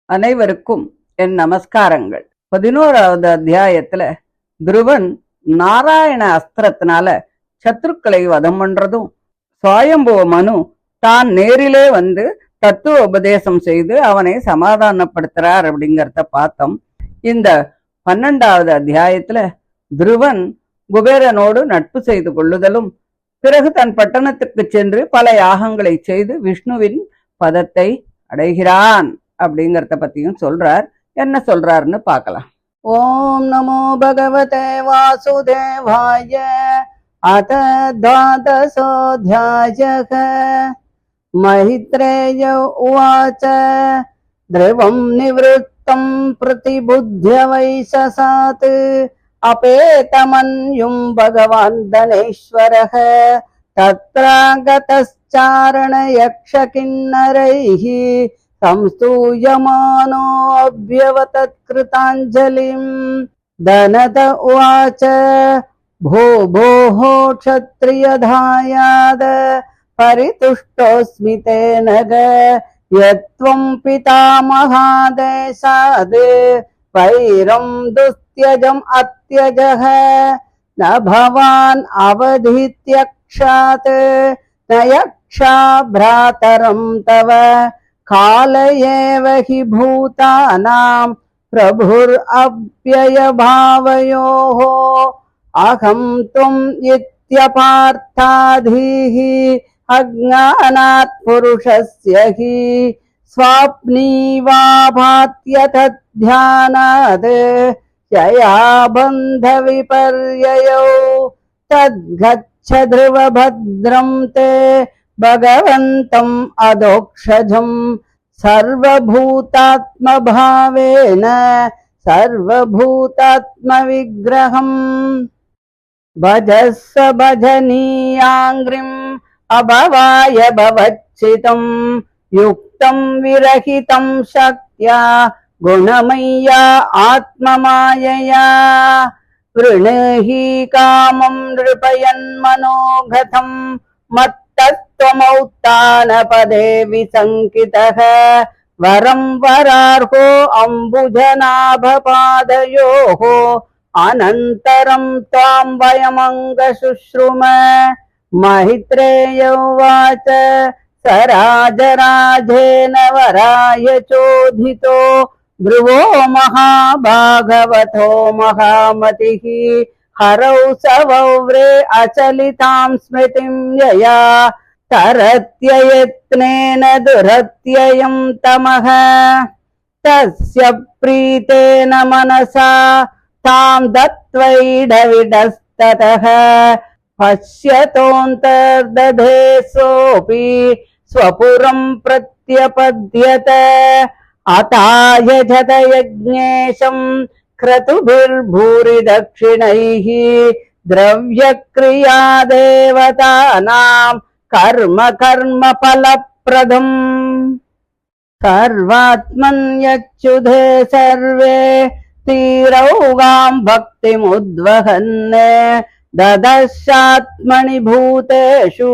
அனைவருக்கும் என் நமஸ்காரங்கள். 11வது அத்தியாயத்துல துருவன் நாராயண அஸ்திரத்தினால சத்ருக்களை வதம் பண்றதும், சுவாயம்புவ மனு தான் நேரிலே வந்து தத்துவ உபதேசம் செய்து அவனை சமாதானப்படுத்துறார் அப்படிங்கிறத பார்த்தோம். இந்த 12வது அத்தியாயத்துல துருவன் குபேரனோடு நட்பு செய்து கொள்ளுதலும், பிறகு தன் பட்டணத்துக்கு சென்று பல யாகங்களை செய்து விஷ்ணுவின் பதத்தை அடைகிறான் அப்படிங்கறத பத்தியும் சொல்றார். என்ன சொல்றாருன்னு பார்க்கலாம். ஓம் நமோ பகவதே வாசுதேவாய. அத द्वादशोऽध्यायः. मैत्रेय उवाच ध्रुवं निवृत्तं प्रतिबुध्य वैशसात् अपेतमन्युं भगवान् धनेश्वरः तत्रागतश्चारणयक्षकिन्नरैः संस्तूयमानो अभ्यवतत्कृताञ्जलिं। धनत उवाच भो भोः क्षत्रियधायाद परितुष्टोऽस्मि तेन यत्त्वं पितामहादेशाद् वैरं दुस्त्यजम् अत्यजः। न भवान् अवधित्यक्षात् न यक्षा भ्रातरं तव काल एव हि भूतानां प्रभुरव्ययभावयोः। अहं त्वम् इत्यपार्थाधीः अज्ञानात् पुरुषस्य हि स्वाप्नीवाभात्यथ ध्यानात् यया बन्धविपर्ययौ तद्गच्छ ध्रुवभद्रं ते भगवन्तम् अदोक्षजम् सर्वभूतात्मभावेन सर्वभूतात्मविग्रहम्। भजस्स भजनीयाङ्घ्रिम् अभवाय भवच्चितम् युक्तं विरहितं शक्त्या गुणमय्या आत्ममायया। वृणहि कामं नृपयन्मनोगतं मत्तत्त्वमौत्थानपदे विसङ्कितः। वरं वरार्हो अम्बुजनाभपादयोः अनन्तरं त्वां वयमङ्गशुश्रुम। मैत्रेय उवाच स राजराजेन वराय चोदितो ध्रुवो महाभागवतो महामतिः। हरौ सवव्रे अचलितां स्मृतिं यया तरत्ययत्नेन दुरत्ययं तमः। तस्य प्रीतेन मनसा तां दत्वैडविडस्ततः पश्यतोऽन्तर्दधे सोऽपि स्वपुरं प्रत्यपद्यत। अताय जतयज्ञेशं क्रतुभिर्भूरि दक्षिणैः द्रव्यक्रिया देवतानां कर्म कर्म फलप्रदम्। सर्वात्मन् यच्युधे सर्वे तीरौगां भक्तिमुद्वहन् ददशात्मनि भूतेषु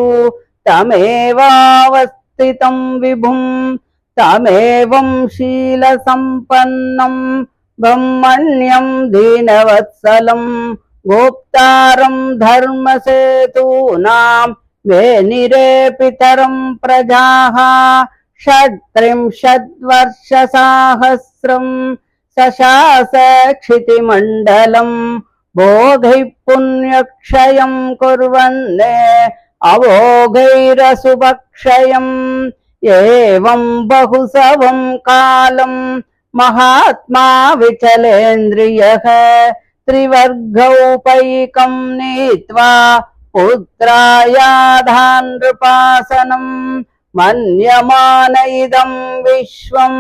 तमेवावस्थितं विभुम्। तमेवं शीलसम्पन्नं ब्रह्मण्यं दीनवत्सलं गोप्तारं धर्मसेतूनां वेनिरेपितरं प्रजाः। 37 वर्षसाहस्रं सशास क्षितिमण्डलं भोगैः पुण्यक्षयं कुर्वन् अवोघैरसुभक्षयम्। एवं बहुसवं कालं महात्मा विचलेन्द्रियः त्रिवर्गौपैकं नीत्वा पुत्रायाधानृपासनं। मन्यमान इदं विश्वं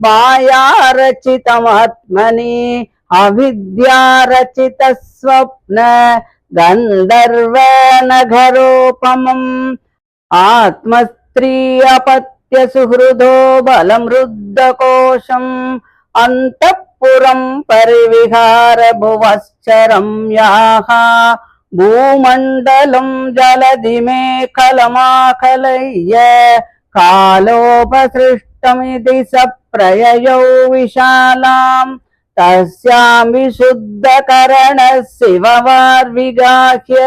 मायारचितमात्मनि अविद्यारचितस्वप्न गन्धर्वनगरोपमम्। आत्मस्त्री अपत्य सुहृदो बलमृद्धकोशम् अन्तःपुरं परिविहार भुवश्चरं याः। भूमण्डलं जलधिमेखलमाकलय्य कालोपसृष्टमिति स प्रययौ विशालाम् तस्यां विशुद्धकरणः शिववार्विगाह्य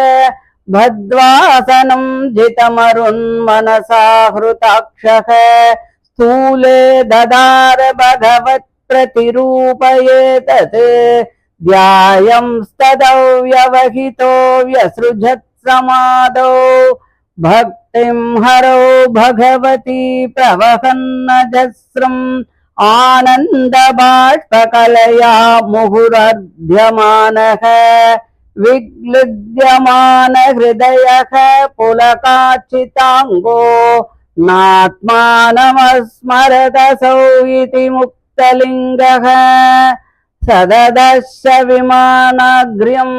भद्वासनं जितमरुन्मनसा हृताक्षः स्थूले ददार भगवत्प्रतिरूपयेतत् ध्यायंस्तदौ व्यवहितो व्यसृजत् समादौ भक्तिं हरौ भगवती प्रवहन्नजस्रम् आनन्दबाष्पकलया मुहुरर्ध्यमानः विग्लुद्यमान हृदयः पुलकाचिताङ्गो नात्मानमस्मरदसौ इति मुक्तलिङ्गः सददश विमानाग्र्यं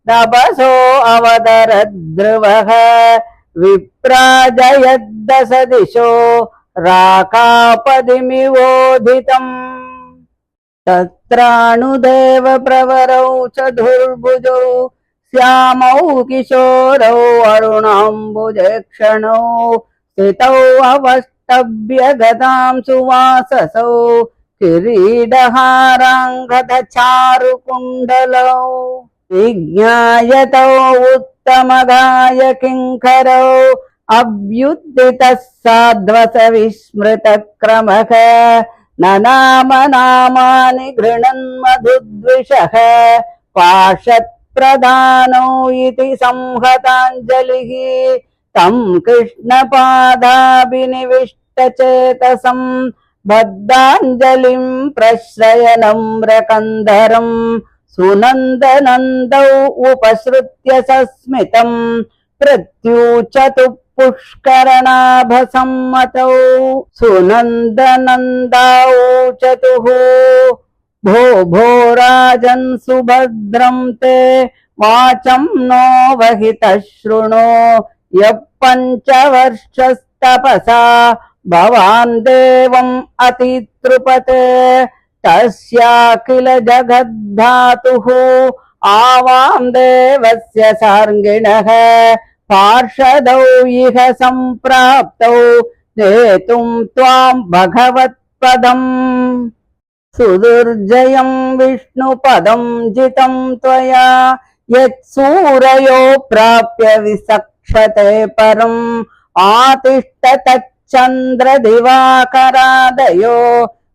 तपसो अवतरद्ध्रुवः विप्राजयद्दश दिशो राकापदिमिवोदितम् तत्राणुदेव प्रवरौ चतुर्भुजौ श्यामौ किशोरौ अरुणाम्बुजेक्षणौ स्थितौ अवष्टभ्य गतां सुवाससौ किरीटहाराङ्गदचारुकुण्डलौ विज्ञायतौ उत्तमगाय किङ्करौ अभ्युदितः साध्वस विस्मृतक्रमः न नाम नामानि गृह्णन्मधुद्विषः पाशत्प्रदानौ इति संहताञ्जलिः तं कृष्णपादाभिनिविष्टचेतसं बद्धाञ्जलिं प्रश्रयनम्रकन्धरं सुनन्दनन्दौ उपसृत्य सस्मितं प्रत्यूचतु पुष्करणाभसम्मतौ सुनन्दनन्दाऊचतुः भो भो राजन् सुभद्रं ते वाचं नो वहितः शृणु यः पञ्चवर्षस्तपसा भवान् देवम् अतितृपते तस्याखिल जगद्धातुः आवां देवस्य सार्ङ्गिणः पार्षदौ इह सम्प्राप्तौ नेतुं त्वां भगवत्पदम् सुदुर्जयं विष्णुपदं जितं त्वया यत्सूरयो प्राप्य विसक्षते परम् आतिष्ठ तच्चन्द्रदिवाकरादयो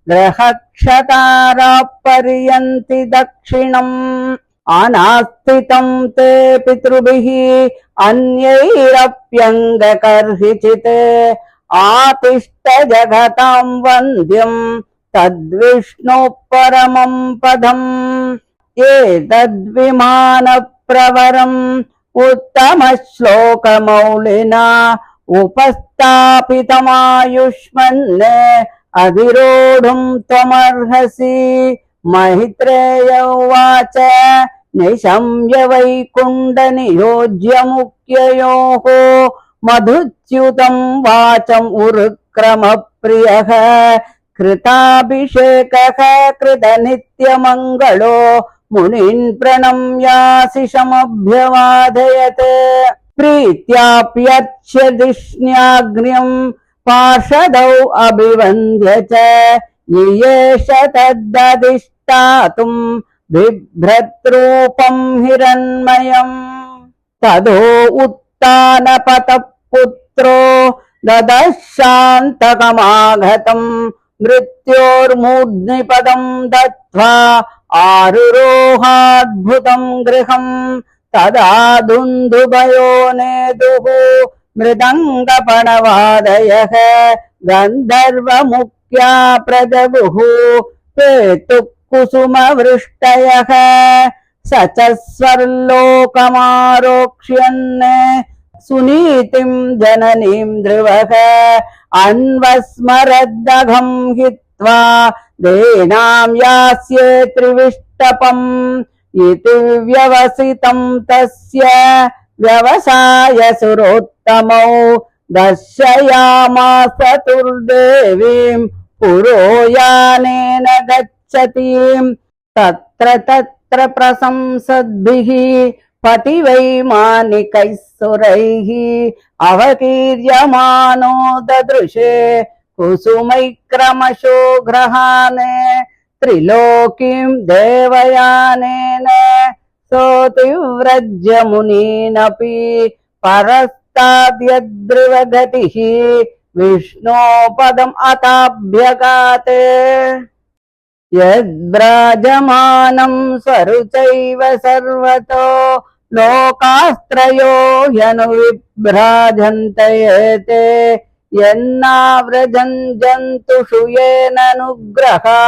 ग्रहक्षतारापर्यन्ति दक्षिणम् अनास्थितं ते पितृभिः अन्यैरप्यङ्गकर्हिचित् आतिष्ठ जगतां वन्द्यं तद्विष्णुः परमं पदम् एतद्विमानप्रवरम् उत्तमश्लोकमौलिना उपस्थापितमायुष्मन् अधिरोढुं त्वमर्हसि मैत्रेय उवाच निशम्य वैकुण्ठनियोज्य मुख्ययोः मधुच्युतं वाचम् उरुक्रमप्रियः कृताभिषेकः कृतनित्यमङ्गलो मुनीन् प्रणम्याशिषमभ्यवादयत् प्रीत्याप्यर्च्य धिष्ण्याग्र्यम् पार्षदौ अभिवन्द्य च येष तद्दधिष्ठातुम् बिभ्रद्रूपम् हिरण्मयम् तदो उत्तानपतः पुत्रो ददशान्तकमागतम् मृत्योर्मूर्ध्निपदम् दत्त्वा आरुरोहाद्भुतम् गृहम् तदा दुन्दुभयो नेदुः मृदङ्गपणवादयः गन्धर्वमुख्या प्रजगुः पेतुः कुसुमवृष्टयः स च स्वर्लोकमारोक्ष्यन् सुनीतिं जननीं ध्रुवः अन्वस्मरद्दघं हित्वा देनां यास्ये त्रिविष्टपम् इति व्यवसितं तस्य व्यवसाय सुरोत्तमौ दर्शयामास तुर्देवीं पुरोयानेन गच्छतीं तत्र तत्र प्रशंसद्भिः पतिवैमानिकैः सुरैः अवकीर्यमानो ददृशे कुसुमैक्रमशोग्रहान् त्रिलोकीं देवयानेन सोऽतिव्रज्य मुनीनपि परस्ताद्यद्रिवगतिः विष्णोपदम् अताभ्यगात् यद्व्राजमानं स्वरुचैव सर्वतो लोकास्त्रयो ह्यनुविभ्राजन्त एते यन्नाव्रजन् जन्तुषु येनानुग्रहा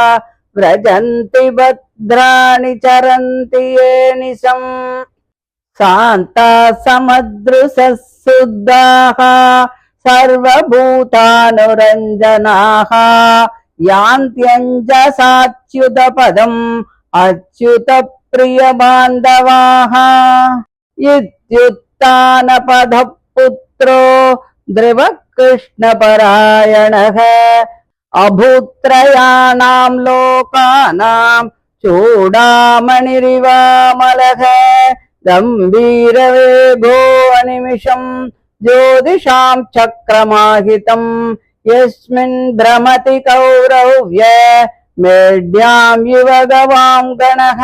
व्रजन्ति भद्राणि चरन्ति ये निशम् शान्ताः समदृशः शुद्धाः सर्वभूतानुरञ्जनाः यान्त्यञ्जसाच्युतपदम् अच्युतप्रियबान्धवाः इत्युत्थानपदः पुत्रो ध्रुवकृष्णपरायणः अभूत्रयाणां लोकानां चूडामणिरिवामलः गम्भीरवेगो अनिमिषम् ज्योतिषां चक्रमाहितम् यस्मिन् भ्रमति कौरव्य मेढ्यां इव गवां गणः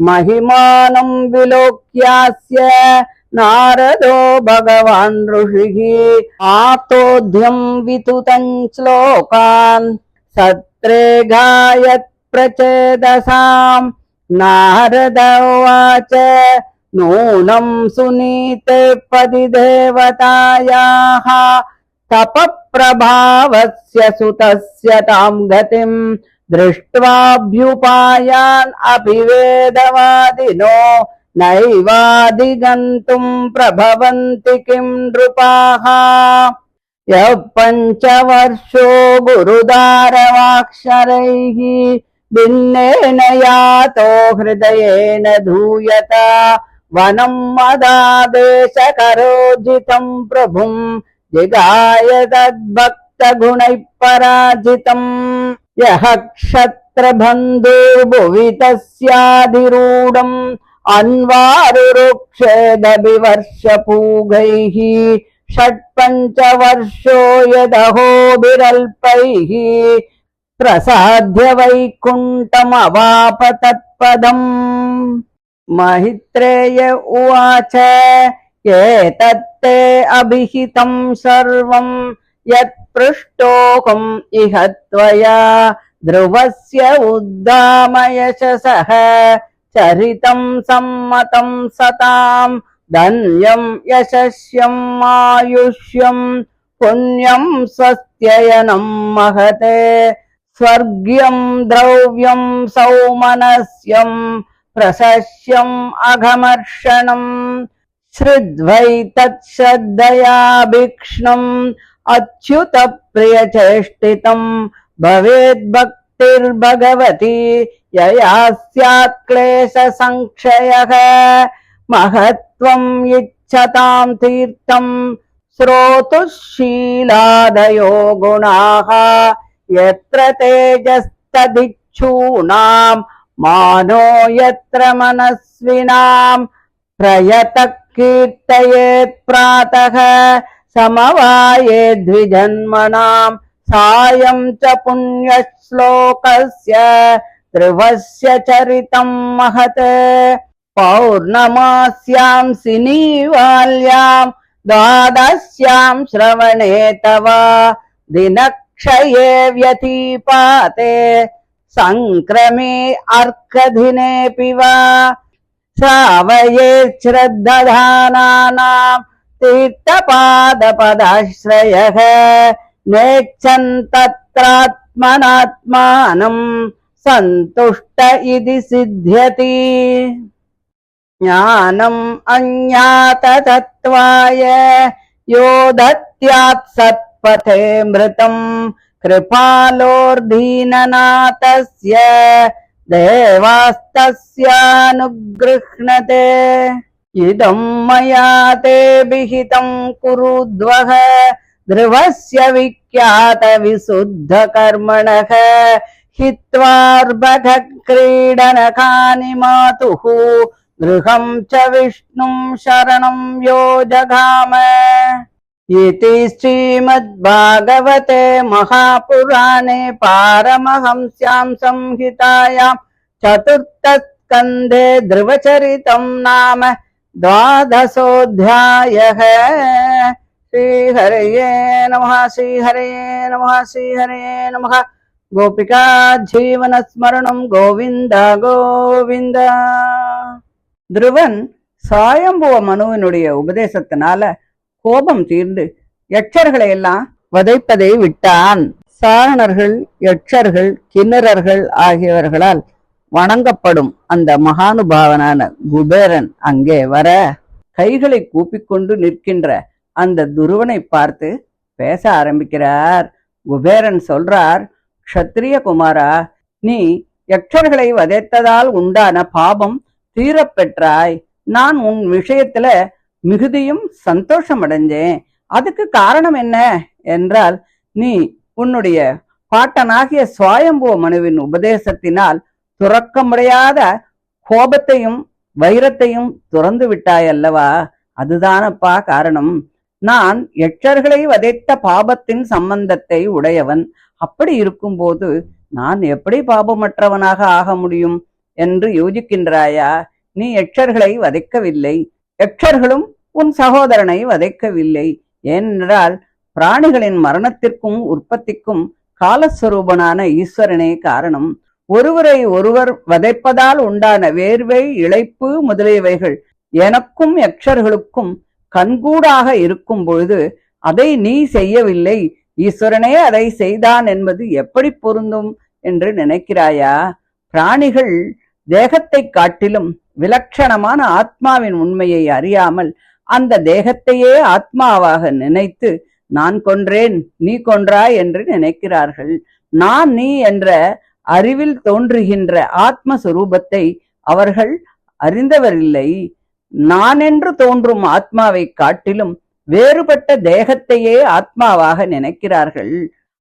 महिमानं विलोक्यास्य नारदो भगवान् ऋषिः आतोऽध्यं वितुतं श्लोकान् सत्रे गायत् प्रचेदसाम् नारद उवाच नूनं सुनीते पदि देवतायाः तपप्रभावस्य सुतस्य तां गतिं दृष्ट्वाभ्युपायान् अभिवेदवादिनो नैवाधिगन्तुं प्रभवन्ति किं नृपाः यः पञ्चवर्षो गुरुदारवाक्षरैः भिन्नेन यातो हृदयेन धूयत वनं मदादेशकरोजितं प्रभुं जिगाय तद्भक्तगुणैः पराजितम् यः क्षत्रबन्धुर्भुवि तस्याधिरूढम् अन्वारुरुक्षेदभिवर्षपूगैः षट्पञ्चवर्षो यदहोभिरल्पैः प्रसाद्य वैकुण्ठमवाप तत्पदम् महित्रेय उवाच एतत्ते अभिहितं सर्वं यत्पृष्टोऽहम् इह त्वया ध्रुवस्य उद्दामयशसः चरितं सम्मतं सतां धन्यं यशस्यम् आयुष्यं पुण्यं स्वस्त्ययनं महते स्वर्ग्यं द्रव्यं सौमनस्यं प्रशस्यम् अघमर्षणम् श्रुत्वै तच्छ्रद्धया भीक्ष्णम् अच्युत प्रियचेष्टितम् भवेद्भक्तिर्भगवती यया स्यात् क्लेशसंक्षयः महत्त्वम् इच्छतां तीर्थम् श्रोतुशीलादयो गुणाः यत्र तेजस्तदिच्छूनां मानो यत्र मनस्विनां प्रयतः कीर्तयेत् प्रातः समवाये द्विजन्मनां सायं च पुण्यश्लोकस्य ध्रुवस्य चरितं महत् पौर्णमास्यां सिनीवाल्यां द्वादश्यां श्रवणे तव दिनक्षये व्यतीपाते संक्रमे अर्कदिनेऽपि वा श्रावयेत् श्रद्धधानानां तीर्थपादपदाश्रयः नेच्छन् तत्रात्मनात्मानं सन्तुष्ट इति सिद्ध्यति ज्ञानम् अज्ञाततत्त्वाय यो दद्यात् सत्पथे मृतम् कृपालोर्दीननाथस्य देवास्तस्यानुगृह्णते इदं मया ते विहितं कुरुध्वः ध्रुवस्य विख्यातविशुद्धकर्मणः हित्वार्भगक्रीडनकानि मातुः गृहं च विष्णुं शरणं यो जगाम। इति श्रीमद्भागवते महापुराणे पारमहंस्यां संहितायां चतुर्थस्कन्धे ध्रुवचरितं नाम द्वादशोऽध्यायः। श्रीहरये नमः, श्रीहरये नमः, श्रीहरये नमः। गोपिका जीवनस्मरणं गोविन्द गोविन्द. துருவன் சாயம்புவ மனுவினுடைய உபதேசத்தினால கோபம் தீர்ந்து யட்சர்களை எல்லாம் வதைப்பதை விட்டான். சாரணர்கள், யட்சர்கள், கிண்ணறர்கள் ஆகியவர்களால் வணங்கப்படும் அந்த மகானுபாவனான குபேரன் அங்கே வர கைகளை கூப்பிக்கொண்டு நிற்கின்ற அந்த துருவனை பார்த்து பேச ஆரம்பிக்கிறார். குபேரன் சொல்றார், க்ஷத்ரிய குமாரா, நீ யட்சர்களை வதைத்ததால் உண்டான பாபம் தீரப்பெற்றாய். நான் உன் விஷயத்துல மிகுதியும் சந்தோஷம் அடைஞ்சேன். அதுக்கு காரணம் என்ன என்றால், நீ உன்னுடைய பாட்டனாகிய சுவாயம்புவ மனுவின் உபதேசத்தினால் துறக்க முடியாத கோபத்தையும் வைரத்தையும் துறந்து விட்டாய் அல்லவா? அதுதானப்பா காரணம். நான் யட்சர்களை வதைத்த பாபத்தின் சம்பந்தத்தை உடையவன். அப்படி இருக்கும்போது நான் எப்படி பாபமற்றவனாக ஆக முடியும் என்று யோசிக்கின்றாயா? நீ யட்சர்களை வதைக்கவில்லை, யட்சர்களும் உன் சகோதரனை வதைக்கவில்லை. ஏனென்றால் பிராணிகளின் மரணத்திற்கும் உற்பத்திக்கும் காலஸ்வரூபனான ஈஸ்வரனே காரணம். ஒருவரை ஒருவர் வதைப்பதால் உண்டான வேர்வை, இளைப்பு முதலியவைகள் எனக்கும் யட்சர்களுக்கும் கண்கூடாக இருக்கும் பொழுது அதை நீ செய்யவில்லை, ஈஸ்வரனே அதை செய்தான் என்பது எப்படி பொருந்தும் என்று நினைக்கிறாயா? பிராணிகள் தேகத்தை காட்டிலும் விலட்சணமான ஆத்மாவின் உண்மையை அறியாமல் அந்த தேகத்தையே ஆத்மாவாக நினைத்து நான் கொன்றேன், நீ கொன்றாய் என்று நினைக்கிறார்கள். நான் நீ என்ற அறிவில் தோன்றுகின்ற ஆத்மஸ்வரூபத்தை அவர்கள் அறிந்தவரில்லை. நான் என்று தோன்றும் ஆத்மாவை காட்டிலும் வேறுபட்ட தேகத்தையே ஆத்மாவாக நினைக்கிறார்கள்.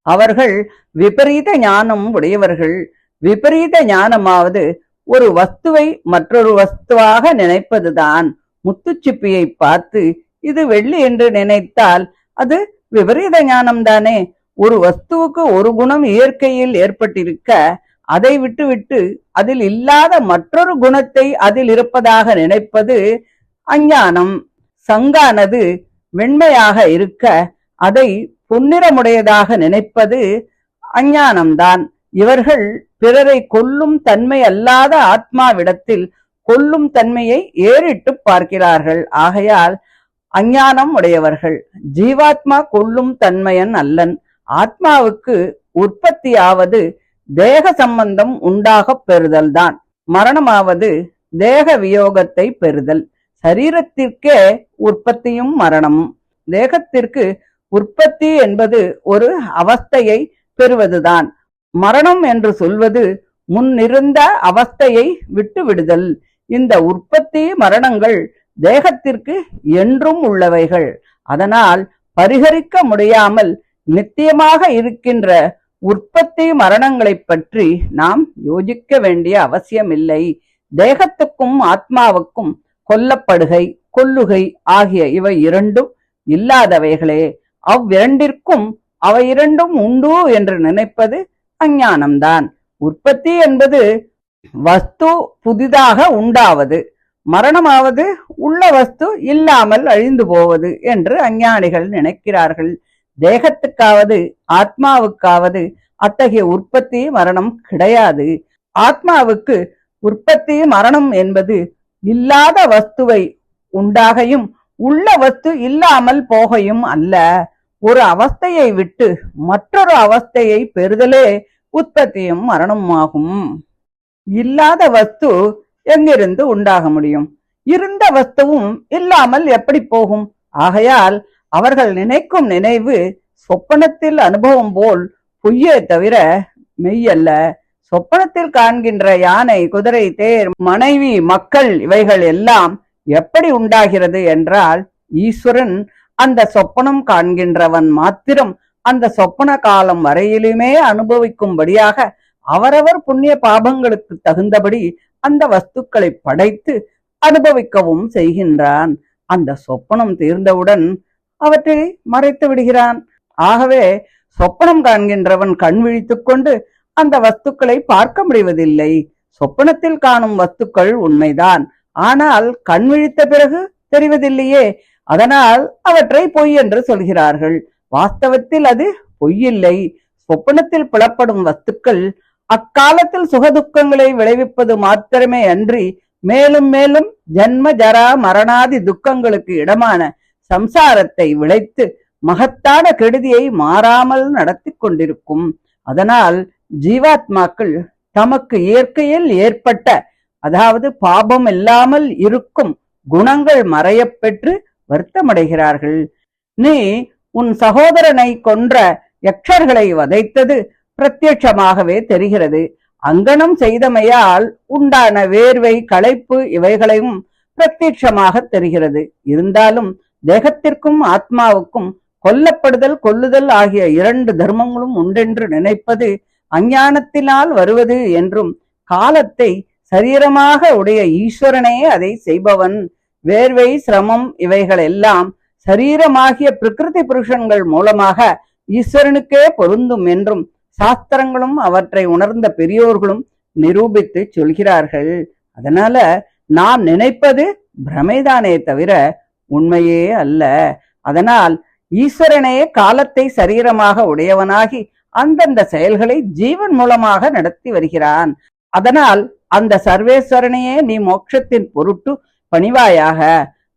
அவர்கள் விபரீத ஞானம் உடையவர்கள். விபரீத ஞானமாவது ஒரு வஸ்துவை மற்றொரு வஸ்துவாக நினைப்பதுதான். முத்துச்சிப்பியை பார்த்து இது வெள்ளி என்று நினைத்தால் அது விபரீத ஞானம்தானே. ஒரு வஸ்துவுக்கு ஒரு குணம் இயற்கையில் ஏற்பட்டிருக்க அதை விட்டுவிட்டு அதில் இல்லாத மற்றொரு குணத்தை அதில் இருப்பதாக நினைப்பது அஞ்ஞானம். சங்கானது வெண்மையாக இருக்க அதை பொன்னிறமுடையதாக நினைப்பது அஞ்ஞானம்தான். இவர்கள் பிறரை கொல்லும் தன்மை அல்லாத ஆத்மாவிடத்தில் கொல்லும் தன்மையை ஏறிட்டு பார்க்கிறார்கள். ஆகையால் அஞ்ஞானம் உடையவர்கள். ஜீவாத்மா கொல்லும் தன்மையன் அல்லன். ஆத்மாவுக்கு உற்பத்தியாவது தேக சம்பந்தம் உண்டாக பெறுதல் தான். மரணமாவது தேக வியோகத்தை பெறுதல். சரீரத்திற்கே உற்பத்தியும் மரணமும். தேகத்திற்கு உற்பத்தி என்பது ஒரு அவஸ்தையை பெறுவதுதான். மரணம் என்று சொல்வது முன்னிருந்த அவஸ்தையை விட்டு விடுதல். இந்த உற்பத்தி மரணங்கள் தேகத்திற்கு என்றும் உள்ளவைகள். அதனால் பரிகரிக்க முடியாமல் நித்தியமாக இருக்கின்ற உற்பத்தி மரணங்களை பற்றி நாம் யோசிக்க வேண்டிய அவசியமில்லை. தேகத்துக்கும் ஆத்மாவுக்கும் கொல்லப்படுகை, கொல்லுகை ஆகிய இவை இரண்டும் இல்லாதவைகளே. அவ்விரண்டிற்கும் அவை இரண்டும் உண்டு என்று நினைப்பது அஞ்ஞானம்தான். உற்பத்தி என்பது வஸ்து புதிதாக உண்டாவது, மரணமாவது உள்ள வஸ்து இல்லாமல் அழிந்து போவது என்று அஞ்ஞானிகள் நினைக்கிறார்கள். தேகத்துக்காவது ஆத்மாவுக்காவது அத்தகைய உற்பத்தி மரணம் கிடையாது. ஆத்மாவுக்கு உற்பத்தி மரணம் என்பது இல்லாத வஸ்துவை உண்டாகையும் உள்ள வஸ்து இல்லாமல் போகையும் அல்ல. ஒரு அவஸ்தையை விட்டு மற்றொரு அவஸ்தையை பெறுதலே உற்பத்தியும் மரணமாகும். இல்லாத வஸ்து எங்கிருந்து உண்டாக முடியும்? இருந்த வஸ்துவும் இல்லாமல் எப்படி போகும்? ஆகையால் அவர்கள் நினைக்கும் நினைவு சொப்பனத்தில் அனுபவம் போல் பொய்யே தவிர மெய்யல்ல. சொப்பனத்தில் காண்கின்ற யானை, குதிரை, தேர், மனைவி, மக்கள் இவைகள் எல்லாம் எப்படி உண்டாகிறது என்றால், ஈஸ்வரன் அந்த சொப்பனம் காண்கின்றவன் மாத்திரம் அந்த சொப்பன காலம் வரையிலுமே அனுபவிக்கும்படியாக அவரவர் புண்ணிய பாபங்களுக்கு தகுந்தபடி அந்த வஸ்துக்களை படைத்து அனுபவிக்கவும் செய்கின்றான். அந்த சொப்பனம் தீர்ந்தவுடன் அவற்றை மறைத்து விடுகிறான். ஆகவே சொப்பனம் காண்கின்றவன் கண் விழித்துக் கொண்டு அந்த வஸ்துக்களை பார்க்க முடிவதில்லை. சொப்பனத்தில் காணும் வஸ்துக்கள் உண்மைதான், ஆனால் கண் விழித்த பிறகு தெரிவதில்லையே. அதனால் அவற்றை பொய் என்று சொல்கிறார்கள். வாஸ்தவத்தில் அது பொய்யில்லை. சொப்பனத்தில் புலப்படும் வஸ்துக்கள் அக்காலத்தில் சுகதுக்கங்களை விளைவிப்பது மாத்திரமே அன்றி மேலும் மேலும் ஜன்ம ஜரா மரணாதி துக்கங்களுக்கு இடமான சம்சாரத்தை விளைத்து மகத்தான கெடுதியை மாறாமல் நடத்தி கொண்டிருக்கும். அதனால் ஜீவாத்மாக்கள் தமக்கு இயற்கையில் ஏற்பட்ட, அதாவது பாபம் இல்லாமல் இருக்கும் குணங்கள் மறையப் பெற்று வருத்தமடைகிறார்கள். நீ உன் சகோதரனை கொன்ற யக்ஷர்களை வதைத்தது பிரத்யட்சமாகவே தெரிகிறது. அங்கனம் செய்தமையால் உண்டான வேர்வை, களைப்பு இவைகளையும் பிரத்யட்சமாக தெரிகிறது. இருந்தாலும் தேகத்திற்கும் ஆத்மாவுக்கும் கொல்லப்படுதல் கொல்லுதல் ஆகிய இரண்டு தர்மங்களும் உண்டென்று நினைப்பது அஞ்ஞானத்தினால் வருவது என்றும், காலத்தை சரீரமாக உடைய ஈஸ்வரனே அதை செய்பவன். வேர்வை, சிரமம் இவைகள் எல்லாம் சரீரமாகிய பிரகிருதி புருஷன்கள் மூலமாக ஈஸ்வரனுக்கே பொருந்தும் என்றும் சாஸ்திரங்களும் அவற்றை உணர்ந்த பெரியோர்களும் நிரூபித்து சொல்கிறார்கள். அதனால நாம் நினைப்பது பிரமைதானே தவிர உண்மையே அல்ல. அதனால் ஈஸ்வரனே காலத்தை சரீரமாக உடையவனாகி அந்தந்த செயல்களை ஜீவன் மூலமாக நடத்தி வருகிறான். அதனால் அந்த சர்வேஸ்வரனையே நீ மோட்சத்தின் பொருட்டு பணிவாயாக.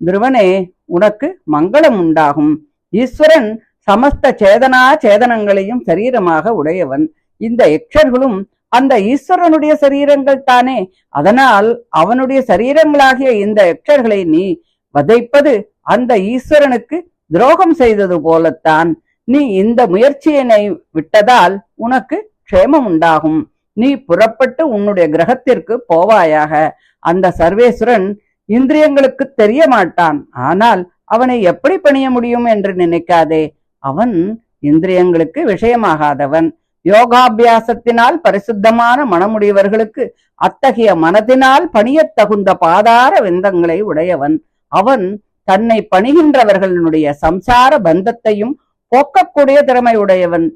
துருவனே, உனக்கு மங்களம் உண்டாகும். ஈஸ்வரன் சமஸ்த சேதனா சேதனங்களையும் சரீரமாக உடையவன். இந்த யக்ஷர்களும் அந்த ஈஸ்வரனுடைய சரீரங்கள் தானே. அதனால் அவனுடைய சரீரங்களாகிய இந்த யக்ஷர்களை நீ வதைப்பது அந்த ஈஸ்வரனுக்கு துரோகம் செய்தது போலத்தான். நீ இந்த முயற்சியினை விட்டதால் உனக்கு க்ஷேமம் உண்டாகும். நீ புறப்பட்டு உன்னுடைய கிரகத்திற்கு போவாயாக. அந்த சர்வேஸ்வரன் இந்திரியங்களுக்கு தெரிய மாட்டான். ஆனால் அவனை எப்படி பணிய முடியும் என்று நினைக்காதே. அவன் இந்திரியங்களுக்கு விஷயமாகாதவன். யோகாபியாசத்தினால் பரிசுத்தமான மனமுடையவர்களுக்கு அத்தகைய மனதினால் பணியத் தகுந்த பாதார விந்தங்களை உடையவன். அவன் தன்னை பணிகின்றவர்களுடைய சம்சார பந்தத்தையும் போக்கக்கூடிய திறமை உடையவன்.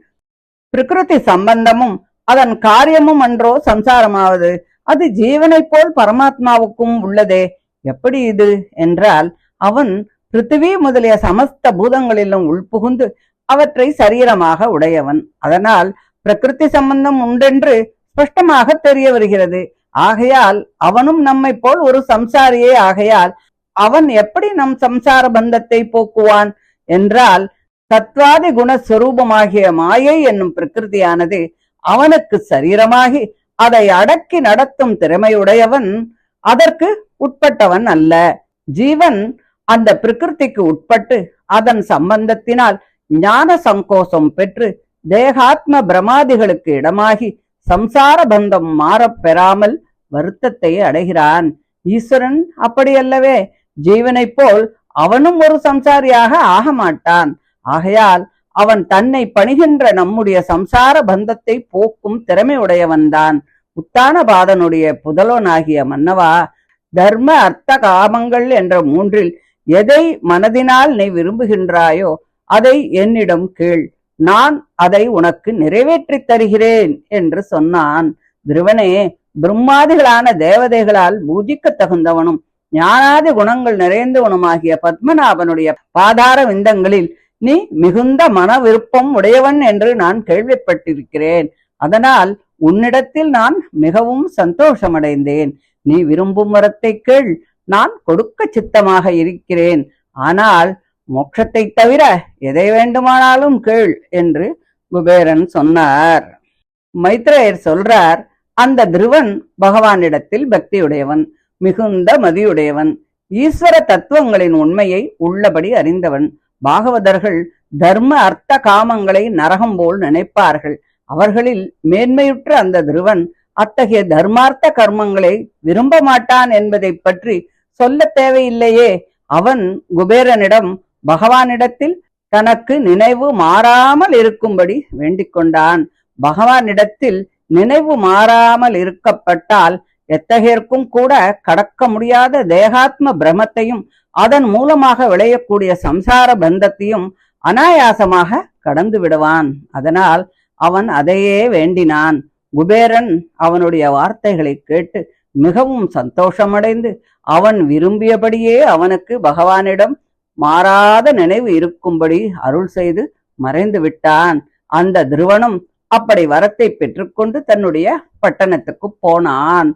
பிரகிருதி சம்பந்தமும் அதன் காரியமும் அன்றோ சம்சாரமாவது. அது ஜீவனைப் போல் பரமாத்மாவுக்கும் உள்ளதே. எப்படி இது என்றால், அவன் பிருத்திவி முதலிய சமஸ்த பூதங்களிலும் உள்புகுந்து அவற்றை சரீரமாக உடையவன். அதனால் பிரகிருதி சம்பந்தம் உண்டென்று ஸ்பஷ்டமாக தெரிய வருகிறது. ஆகையால் அவனும் நம்மை போல் ஒரு சம்சாரியே. ஆகையால் அவன் எப்படி நம் சம்சார பந்தத்தை போக்குவான் என்றால், தத்வாதி குணஸ்வரூபமாகிய மாயை என்னும் பிரகிருதியானது அவனுக்கு சரீரமாகி அதை அடக்கி நடத்தும் திறமையுடையவன் அதற்கு உட்பட்டவன் அல்ல. ஜீவன் அந்த பிரகிருதிக்கு உட்பட்டு அதன் சம்பந்தத்தினால் ஞான சங்கோசம் பெற்று தேகாத்ம பிரமாதிகளுக்கு இடமாகி சம்சார பந்தம் மாறப் பெறாமல் வருத்தத்தை அடைகிறான். ஈஸ்வரன் அப்படியல்லவே. ஜீவனைப் போல் அவனும் ஒரு சம்சாரியாக ஆக மாட்டான். ஆகையால் அவன் தன்னை பணிகின்ற நம்முடைய சம்சார பந்தத்தை போக்கும் திறமை உடையவன்தான். உத்தானபாதனுடைய புதல்வனாகிய மன்னவா, தர்ம அர்த்த காமங்கள் என்ற மூன்றில் எதை மனதினால் நீ விரும்புகின்றாயோ அதை என்னிடம் கேள், நான் அதை உனக்கு நிறைவேற்றித் தருகிறேன் என்று சொன்னான். துருவனே, பிரம்மாதிகளான தேவதைகளால் பூஜிக்க தகுந்தவனும் ஞானாதி குணங்கள் நிறைந்தவனுமாகிய பத்மநாபனுடைய பாதார விந்தங்களில் நீ மிகுந்த மன விருப்பம் உடையவன் என்று நான் கேள்விப்பட்டிருக்கிறேன். அதனால் உன்னிடத்தில் நான் மிகவும் சந்தோஷமடைந்தேன். நீ விரும்பும் வரத்தை கேள், நான் கொடுக்க சித்தமாக இருக்கிறேன். ஆனால் மோட்சத்தை தவிர எதை வேண்டுமானாலும் கேள் என்று குபேரன் சொன்னார். மைத்ரேயர் சொல்றார், அந்த துருவன் பகவானிடத்தில் பக்தியுடையவன், மிகுந்த மதியுடையவன், ஈஸ்வர தத்துவங்களின் உண்மையை உள்ளபடி அறிந்தவன். பாகவதர்கள் தர்ம அர்த்த காமங்களை நரகம் போல் நினைப்பார்கள். அவர்களில் மேன்மையுற்ற அந்த துருவன் அத்தகைய தர்மார்த்த கர்மங்களை விரும்ப மாட்டான் என்பதை பற்றி சொல்ல தேவையில்லையே. அவன் குபேரனிடம் பகவானிடத்தில் தனக்கு நினைவு மாறாமல் இருக்கும்படி வேண்டிக் கொண்டான். பகவானிடத்தில் நினைவு மாறாமல் இருக்கப்பட்டால் எத்தகையர்க்கும் கூட கடக்க முடியாத தேகாத்ம பிரமத்தையும் அதன் மூலமாக விளையக்கூடிய சம்சார பந்தத்தையும் அனாயாசமாக கடந்து விடுவான். அதனால் அவன் அதையே வேண்டினான். குபேரன் அவனுடைய வார்த்தைகளை கேட்டு மிகவும் சந்தோஷமடைந்து அவன் விரும்பியபடியே அவனுக்கு பகவானிடம் மாறாத நினைவு இருக்கும்படி அருள் செய்து மறைந்து விட்டான். அந்த துருவனும் அப்படி வரத்தை பெற்றுக்கொண்டு தன்னுடைய பட்டணத்துக்கு போனான்.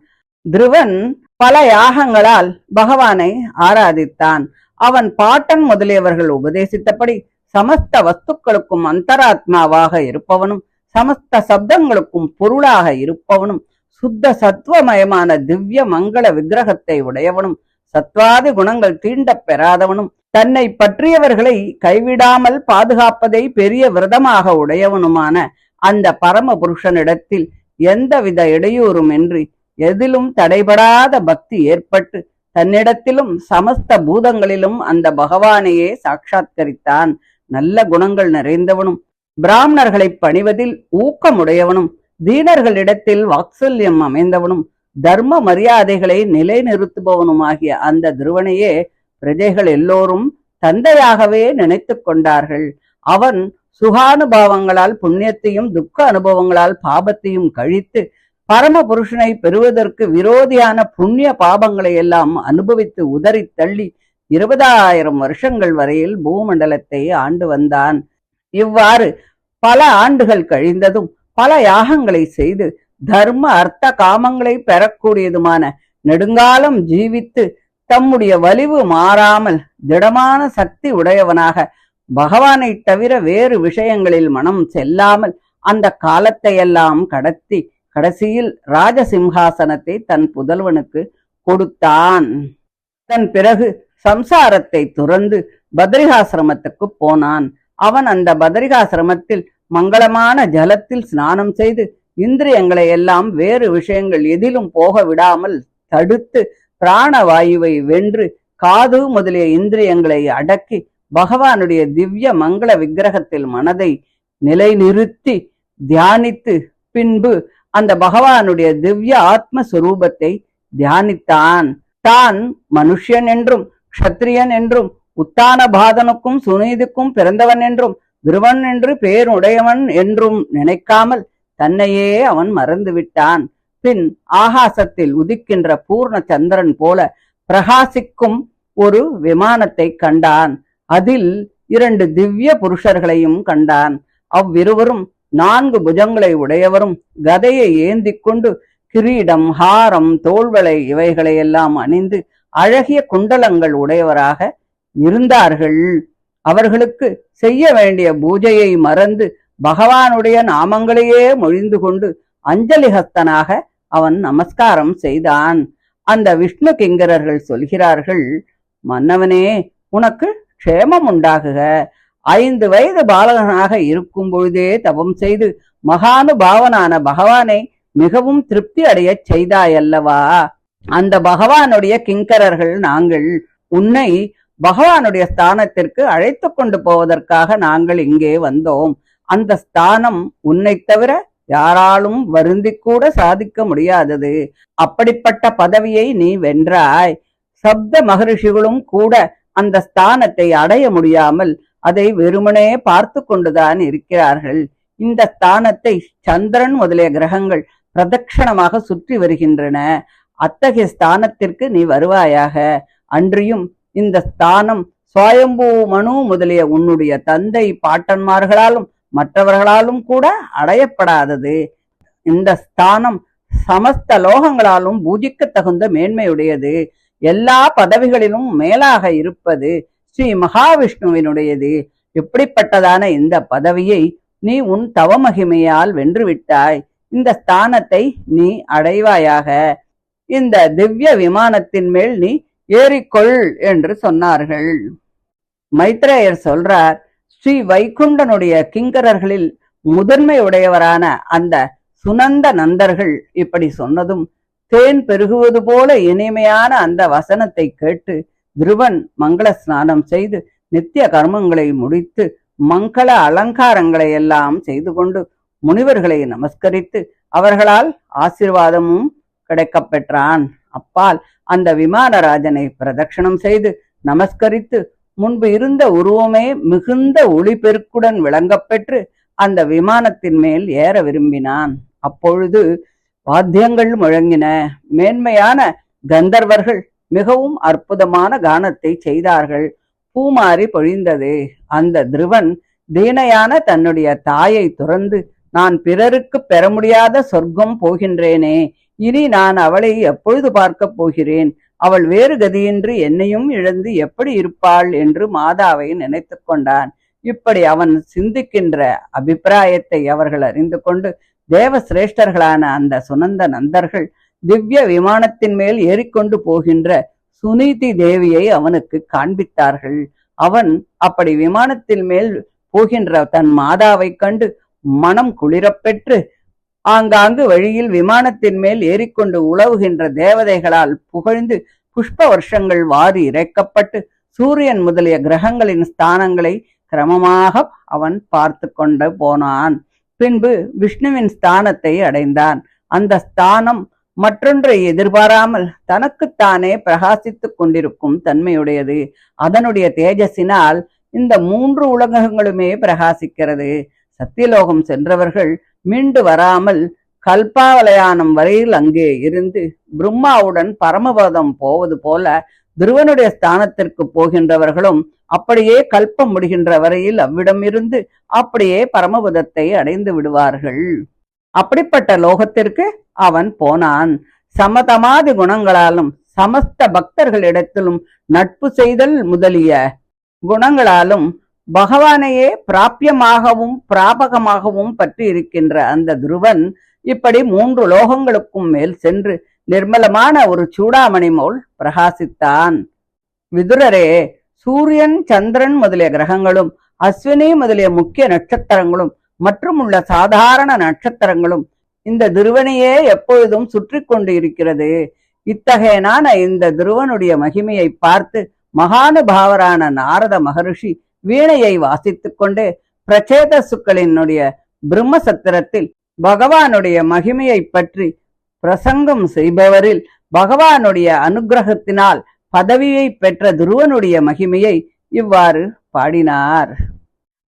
துருவன் பல யாகங்களால் பகவானை ஆராதித்தான். அவன் பாட்டன் முதலியவர்கள் உபதேசித்தபடி சமஸ்த வஸ்துக்களுக்கும் அந்தராத்மாவாக இருப்பவனும் சமஸ்த சப்தங்களுக்கும் பொருளாக இருப்பவனும் சுத்த சத்துவமயமான திவ்ய மங்கள விக்கிரகத்தை உடையவனும் சத்வாதி குணங்கள் தீண்டப் பெறாதவனும் தன்னை பற்றியவர்களை கைவிடாமல் பாதுகாப்பதை பெரிய விரதமாக உடையவனுமான அந்த பரம புருஷனிடத்தில் எந்தவித இடையூறுமின்றி எதிலும் தடைபடாத பக்தி ஏற்பட்டு தன்னிடத்திலும் சமஸ்த பூதங்களிலும் அந்த பகவானையே சாட்சாத்கரித்தான். நல்ல குணங்கள் நிறைந்தவனும் பிராமணர்களை பணிவதில் ஊக்கமுடையவனும் தீனர்களிடத்தில் வாத்சல்யம் அமைந்தவனும் தர்ம மரியாதைகளை நிலைநிறுத்துபவனுமாகிய அந்த துருவனையே பிரஜைகள் எல்லோரும் தந்தையாகவே நினைத்து கொண்டார்கள். அவன் சுகானுபாவங்களால் புண்ணியத்தையும் துக்க அனுபவங்களால் பாபத்தையும் கழித்து பரம புருஷனை பெறுவதற்கு விரோதியான புண்ணிய பாபங்களை எல்லாம் அனுபவித்து உதறி தள்ளி 20,000 வருஷங்கள் வரையில் பூமண்டலத்தை ஆண்டு வந்தான். இவ்வாறு பல ஆண்டுகள் கழிந்ததும் பல யாகங்களை செய்து தர்ம அர்த்த காமங்களை பெறக்கூடியதுமான நெடுங்காலம் ஜீவித்து தம்முடைய வலிவு மாறாமல் திடமான சக்தி உடையவனாக பகவானை தவிர வேறு விஷயங்களில் மனம் செல்லாமல் அந்த காலத்தையெல்லாம் கடத்தி கடைசியில் ராஜசிம்ஹாசனத்தை தன் புதல்வனுக்கு கொடுத்தான். அதன் பிறகு சம்சாரத்தை துறந்து பத்ரிகாசிரமத்துக்கு போனான். அவன் அந்த பத்ரிகாசிரமத்தில் மங்களமான ஜலத்தில் ஸ்நானம் செய்து இந்திரியங்களை எல்லாம் வேறு விஷயங்கள் எதிலும் போக விடாமல் தடுத்து பிராணவாயுவை வென்று காது முதலிய இந்திரியங்களை அடக்கி பகவானுடைய திவ்ய மங்கள விக்கிரகத்தில் மனதை நிலைநிறுத்தி தியானித்து பின்பு அந்த பகவானுடைய திவ்ய ஆத்மஸ்வரூபத்தை தியானித்தான். தான் மனுஷன் என்றும் க்ஷத்ரியன் என்றும் உத்தான பாதனுக்கும் சுனீதிக்கும் பிறந்தவன் என்றும் துருவன் என்று பேருடையவன் என்றும் நினைக்காமல் தன்னையே அவன் மறந்துவிட்டான். பின் ஆகாசத்தில் உதிக்கின்ற பூர்ண சந்திரன் போல பிரகாசிக்கும் ஒரு விமானத்தை கண்டான். அதில் 2 திவ்ய புருஷர்களையும் கண்டான். அவ்விருவரும் 4 புஜங்களை உடையவரும் கதையை ஏந்தி கொண்டு கிரீடம் ஹாரம் தோள்வளை இவைகளையெல்லாம் அணிந்து அழகிய குண்டலங்கள் உடையவராக இருந்தார்கள். அவர்களுக்கு செய்ய வேண்டிய பூஜையை மறந்து பகவானுடைய நாமங்களையே மொழிந்து கொண்டு அஞ்சலிஹஸ்தனாக அவன் நமஸ்காரம் செய்தான். அந்த விஷ்ணு கிங்கரர்கள் சொல்கிறார்கள், மன்னவனே, உனக்கு க்ஷேமம் உண்டாகுக. 5 வயது பாலகனாக இருக்கும் பொழுதே தபம் செய்து மகானுபாவனான பகவானை மிகவும் திருப்தி அடைய செய்தாயல்லவா? அந்த பகவானுடைய கிங்கரர்கள் நாங்கள். உன்னை பகவானுடைய ஸ்தானத்திற்கு அழைத்து கொண்டு போவதற்காக நாங்கள் இங்கே வந்தோம். அந்த ஸ்தானம் உன்னை தவிர யாராலும் வருந்தி கூட சாதிக்க முடியாதது. அப்படிப்பட்ட பதவியை நீ வென்றாய். சப்த மகரிஷிகளும் கூட அந்த ஸ்தானத்தை அடைய முடியாமல் அதை வெறுமனே பார்த்து கொண்டுதான் இருக்கிறார்கள். இந்த ஸ்தானத்தை சந்திரன் முதலிய கிரகங்கள் பிரதட்சணமாக சுற்றி வருகின்றன. அத்தகைய ஸ்தானத்திற்கு நீ வருவாயாக. அன்றியும் இந்த ஸ்தானம் சுவயம்பூ மனு முதலிய உன்னுடைய தந்தை பாட்டன்மார்களாலும் மற்றவர்களாலும் கூட அடையப்படாதது. இந்த ஸ்தானம் சமஸ்த லோகங்களாலும் பூஜிக்க தகுந்த மேன்மையுடையது. எல்லா பதவிகளிலும் மேலாக இருப்பது ஸ்ரீ மகாவிஷ்ணுவினுடையது. இப்படிப்பட்டதான இந்த பதவியை நீ உன் தவமகிமையால் வென்றுவிட்டாய். இந்த ஸ்தானத்தை நீ அடைவாயாக. இந்த திவ்ய விமானத்தின் மேல் நீ ஏறிக்கொள் என்று சொன்னார்கள். மைத்ரேயர் சொல்றார், ஸ்ரீ வைகுண்டனுடைய கிங்கரர்களில் முதன்மையுடையவரான அந்த சுனந்த நந்தர்கள் இப்படி சொன்னதும் தேன் பெருகுவது போல இனிமையான அந்த வசனத்தை கேட்டு துருவன் மங்கள ஸ்நானம் செய்து நித்திய கர்மங்களை முடித்து மங்கள அலங்காரங்களை எல்லாம் செய்து கொண்டு முனிவர்களை நமஸ்கரித்து அவர்களால் ஆசீர்வாதமும் கிடைக்கப் பெற்றான். அப்பால் அந்த விமானராஜனை பிரதட்சணம் செய்து நமஸ்கரித்து முன்பு இருந்த உருவமே மிகுந்த ஒளிபெருக்குடன் விளங்கப்பெற்று அந்த விமானத்தின் மேல் ஏற விரும்பினான். அப்பொழுது வாத்தியங்கள் முழங்கின. மேன்மையான கந்தர்வர்கள் மிகவும் அற்புதமான கானத்தை செய்தார்கள். பூமாரி பொழிந்தது. அந்த துருவன் தீனையான தன்னுடைய தாயை துறந்து, நான் பிறருக்கு பெற முடியாத சொர்க்கம் போகின்றேனே, இனி நான் அவளை எப்பொழுது பார்க்கப் போகிறேன், அவள் வேறு கதியின்றி என்னையும் இழந்து எப்படி இருப்பாள் என்று மாதாவை நினைத்து கொண்டான். இப்படி அவன் சிந்திக்கின்ற அபிப்பிராயத்தை அவர்கள் அறிந்து கொண்டு தேவ சிரேஷ்டர்களான அந்த சுனந்த நந்தர்கள் திவ்ய விமானத்தின் மேல் ஏறிக்கொண்டு போகின்ற சுனீதி தேவியை அவனுக்கு காண்பித்தார்கள். அவன் அப்படி விமானத்தின் மேல் போகின்ற தன் மாதாவை கண்டு மனம் குளிரப்பெற்று ஆங்காங்கு வழியில் விமானத்தின் மேல் ஏறிக்கொண்டு உலவுகின்ற தேவதைகளால் புகழ்ந்து புஷ்ப வருஷங்கள் வாரி இறைக்கப்பட்டு சூரியன் முதலிய கிரகங்களின் ஸ்தானங்களை கிரமமாக அவன் பார்த்து கொண்டு போனான். பின்பு விஷ்ணுவின் ஸ்தானத்தை அடைந்தான். அந்த ஸ்தானம் மற்றொன்றை எதிர்பாராமல் தனக்குத்தானே பிரகாசித்துக் கொண்டிருக்கும் தன்மையுடையது. அதனுடைய தேஜஸினால் இந்த 3 உலகங்களுமே பிரகாசிக்கிறது. சத்தியலோகம் சென்றவர்கள் மீண்டு வராமல் கல்பாவலயானம் வரையில் அங்கே இருந்து பிரம்மாவுடன் பரமபதம் போவது போல துருவனுடைய ஸ்தானத்திற்கு போகின்றவர்களும் அப்படியே கல்பம் முடிகின்ற வரையில் அவ்விடமிருந்து அப்படியே பரமபதத்தை அடைந்து விடுவார்கள். அப்படிப்பட்ட லோகத்திற்கு அவன் போனான். சமதமாதி குணங்களாலும் சமஸ்த பக்தர்களிடத்திலும் நட்பு செய்தல் முதலிய குணங்களாலும் பகவானையே பிராபியமாகவும் பிராபகமாகவும் பற்றி இருக்கின்ற அந்த துருவன் இப்படி 3 லோகங்களுக்கும் மேல் சென்று நிர்மலமான ஒரு சூடாமணி போல் பிரகாசித்தான். விதுரரே, சூரியன் சந்திரன் முதலிய கிரகங்களும் அஸ்வினி முதலிய முக்கிய நட்சத்திரங்களும் மற்றும் உள்ள சாதாரண நட்சத்திரங்களும் இந்த துருவனையே எப்பொழுதும் சுற்றி கொண்டு இருக்கிறது. இத்தகையனான இந்த துருவனுடைய மகிமையை பார்த்து மகானுபாவரான நாரத மகரிஷி வீணையை வாசித்துக் கொண்டே பிரச்சேதசுக்களினுடைய பிரம்மசத்திரத்தில் பகவானுடைய மகிமையை பற்றி பிரசங்கம் செய்பவரில் பகவானுடைய அனுகிரகத்தினால் பதவியை பெற்ற துருவனுடைய மகிமையை இவ்வாறு பாடினார்.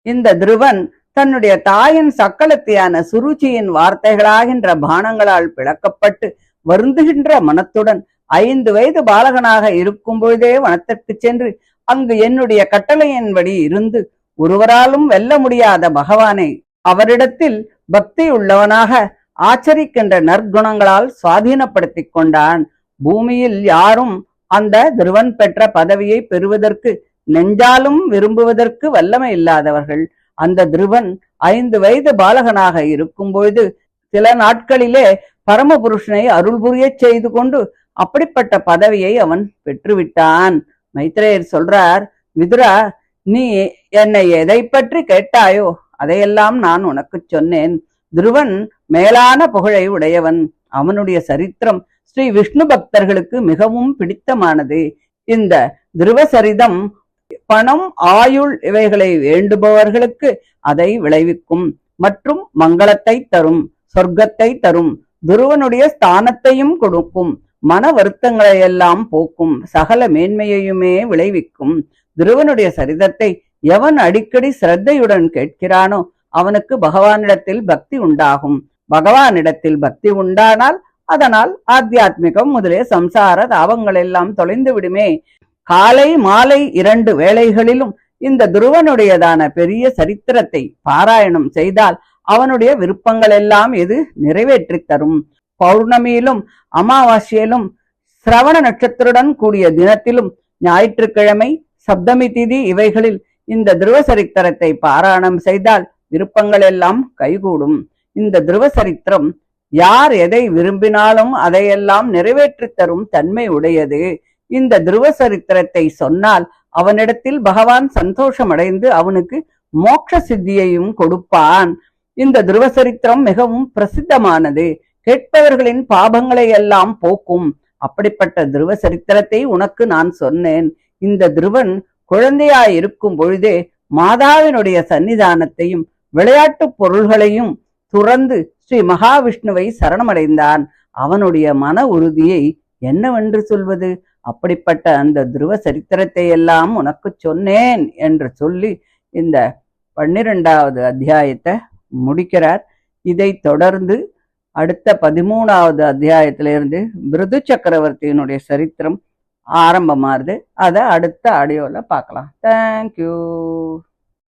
இந்த துருவன் தன்னுடைய தாயின் சக்களத்தியான சுருச்சியின் வார்த்தைகளாகின்ற பானங்களால் பிளக்கப்பட்டு வருந்துகின்ற மனத்துடன் 5 வயது பாலகனாக இருக்கும் பொழுதே வனத்திற்கு சென்று அங்கு என்னுடைய கட்டளையின்படி இருந்து ஒருவராலும் வெல்ல முடியாத பகவானை அவரிடத்தில் பக்தி உள்ளவனாக ஆச்சரிக்கின்ற நற்குணங்களால் சுவாதீனப்படுத்தி கொண்டான். பூமியில் யாரும் அந்த துருவன் பெற்ற பதவியை பெறுவதற்கு நெஞ்சாலும் விரும்புவதற்கு வல்லமை இல்லாதவர்கள். அந்த துருவன் 5 வயது பாலகனாக இருக்கும் பொழுது சில நாட்களிலே பரமபுருஷனை அருள் புரிய செய்து கொண்டு அப்படிப்பட்ட பதவியை அவன் பெற்றுவிட்டான். மைத்ரேயர் சொல்றார், விதுரா, நீ என்னை எதை பற்றி கேட்டாயோ அதையெல்லாம் நான் உனக்கு சொன்னேன். துருவன் மேலான புகழை உடையவன். அவனுடைய சரித்திரம் ஸ்ரீ விஷ்ணு பக்தர்களுக்கு மிகவும் பிடித்தமானது. இந்த துருவ சரிதம் பணம், ஆயுள் இவைகளை வேண்டுபவர்களுக்கு அதை விளைவிக்கும் மற்றும் மங்களத்தை தரும், சொர்க்கத்தை தரும், துருவனுடைய ஸ்தானத்தையும் கொடுக்கும், மன வருத்தங்களை எல்லாம் போக்கும், சகல மேன்மையையுமே விளைவிக்கும். துருவனுடைய சரிதத்தை எவன் அடிக்கடி சிரத்தையுடன் கேட்கிறானோ அவனுக்கு பகவானிடத்தில் பக்தி உண்டாகும். பகவானிடத்தில் பக்தி உண்டானால் அதனால் ஆத்தியாத்மிகம் முதலிய சம்சார தாபங்கள் எல்லாம் தொலைந்து விடுமே. காலை மாலை 2 வேளைகளிலும் இந்த துருவனுடையதான பெரிய சரித்திரத்தை பாராயணம் செய்தால் அவனுடைய விருப்பங்கள் எல்லாம் இது நிறைவேற்றி தரும். பௌர்ணமியிலும் அமாவாசையிலும் சிரவண நட்சத்திரத்துடன் கூடிய தினத்திலும் ஞாயிற்றுக்கிழமை சப்தமி திதி இவைகளில் இந்த துருவ சரித்திரத்தை பாராயணம் செய்தால் விருப்பங்கள் எல்லாம் கைகூடும். இந்த துருவ சரித்திரம் யார் எதை விரும்பினாலும் அதையெல்லாம் நிறைவேற்றி தரும் தன்மை உடையது. இந்த துருவ சரித்திரத்தை சொன்னால் அவனிடத்தில் பகவான் சந்தோஷமடைந்து அவனுக்கு மோட்ச சித்தியையும் கொடுப்பான். இந்த துருவ சரித்திரம் மிகவும் பிரசித்தமானது. கேட்பவர்களின் பாபங்களை எல்லாம் போக்கும். அப்படிப்பட்ட துருவ சரித்திரத்தை உனக்கு நான் சொன்னேன். இந்த துருவன் குழந்தையாய் இருக்கும் பொழுதே மாதாவினுடைய சன்னிதானத்தையும் விளையாட்டு பொருள்களையும் துறந்து ஸ்ரீ மகாவிஷ்ணுவை சரணமடைந்தான். அவனுடைய மன உறுதியை என்னவென்று சொல்வது? அப்படிப்பட்ட அந்த துருவ சரித்திரத்தை எல்லாம் உனக்கு சொன்னேன் என்று சொல்லி இந்த 12வது அத்தியாயத்தை முடிக்கிறார். இதை தொடர்ந்து அடுத்த 13வது அத்தியாயத்திலிருந்து பிருது சக்கரவர்த்தியினுடைய சரித்திரம் ஆரம்பமாகுது. அதை அடுத்த ஆடியோல பார்க்கலாம். தேங்க்யூ.